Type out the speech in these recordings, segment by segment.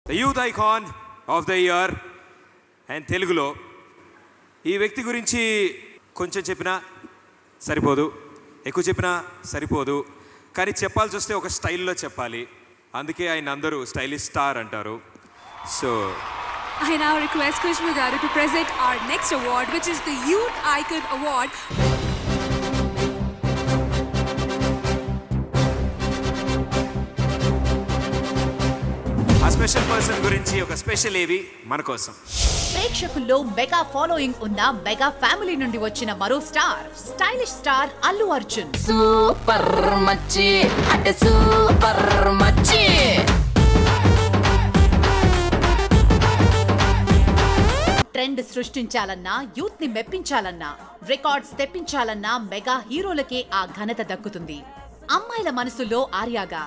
The youth icon of the year and తెలుగులో. ఈ వ్యక్తి గురించి కొంచెం చెప్పినా సరిపోదు, ఎక్కువ చెప్పినా సరిపోదు, కానీ చెప్పాల్సి వస్తే ఒక స్టైల్లో చెప్పాలి. అందుకే ఆయన అందరూ స్టైలిష్ స్టార్ అంటారు. So I now request Kushbu Garu to present our next award, which is the Youth Icon Award. ఆ స్పెషల్ పర్సన్ గురించి ఒక స్పెషల్ ఏవి మన కోసం. ప్రేక్షకుల్లో మెగా ఫాలోయింగ్ ఉన్న మెగా ఫ్యామిలీ నుండి వచ్చిన మరో star, stylish star Allu Arjun. Super మచ్చి అంటే సూపర్ మచ్చి. ట్రెండ్ సృష్టించాలన్నా, యూత్ ని మెప్పించాలన్నా, రికార్డ్స్ తెప్పించాలన్నా మెగా హీరోలకే ఆ ఘనత దక్కుతుంది. అమ్మాయిల మనసులో ఆర్యాగా,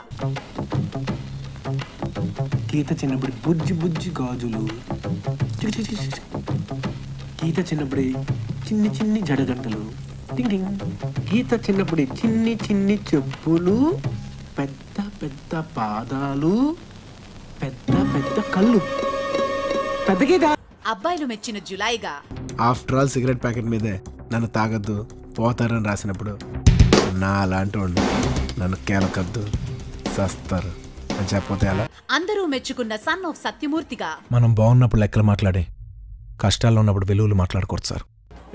గీత చిన్నప్పుడు బుజ్జి బుజ్జి గాజులు, గీత చిన్నప్పుడు చిన్ని చిన్ని జడగంటలు, గీత చిన్నప్పుడు చిన్ని చిన్ని చెప్పులు, పెద్ద పెద్ద పాదాలు, పెద్ద పెద్ద కళ్ళు, పెద్ద గీత. అబ్బాయిలు మెచ్చిన జులాయిగా, ఆఫ్టర్ ఆల్ సిగరెట్ ప్యాకెట్ మీదే నన్ను తాగొద్దు పోతారని రాసినప్పుడు నా అలాంటి వాళ్ళు నన్ను కేలకద్దు సస్తారు అని చెప్పతే అలా. అందరూ మెచ్చుకున్న సన్ ఆఫ్ సత్యమూర్తిగా, మనం బాగున్నప్పుడు లెక్కలు మాట్లాడే, కష్టాల్లో ఉన్నప్పుడు విలువలు మాట్లాడుకోవచ్చు సార్.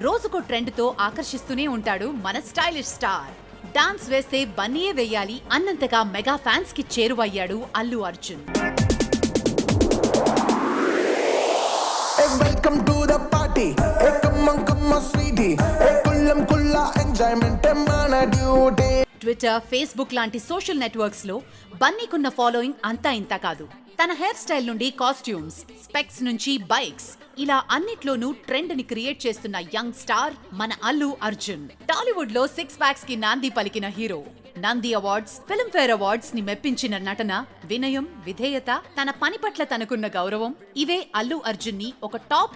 రోజుకో ట్రెండ్ తో ఆకర్షిస్తూనే ఉంటాడు మన స్టైలిష్ స్టార్. డాన్స్ వేస్తే బన్నీయే వేయాలి అన్నంతగా మెగా ఫ్యాన్స్ కి చేరువయ్యాడు Allu Arjun. Welcome to the party. Hey, come on, sweetie. Hey, kulla enjoyment mana duty. Twitter, Facebook లాంటి సోషల్ నెట్వర్క్స్ లో బన్నీకున్న ఫాలోయింగ్ అంతా ఇంత కాదు. తన హెయిర్ స్టైల్ నుండి కాస్ట్యూమ్స్, స్పెక్స్ నుంచి బైక్స్, ఇలా అన్నిట్లోనూ ట్రెండ్ ని క్రియేట్ చేస్తున్న యంగ్ స్టార్ మన అల్లు అర్జున్. టాలీవుడ్ లో 6 ప్యాక్స్ కి నాంది పలికిన hero. Nandi awards, Filmfare awards ని మెప్పించిన నటన, వినయం, విధేయత, తన పని పట్ల తనకున్న గౌరవం, ఇవే అల్లు అర్జున్ ని ఒక టాప్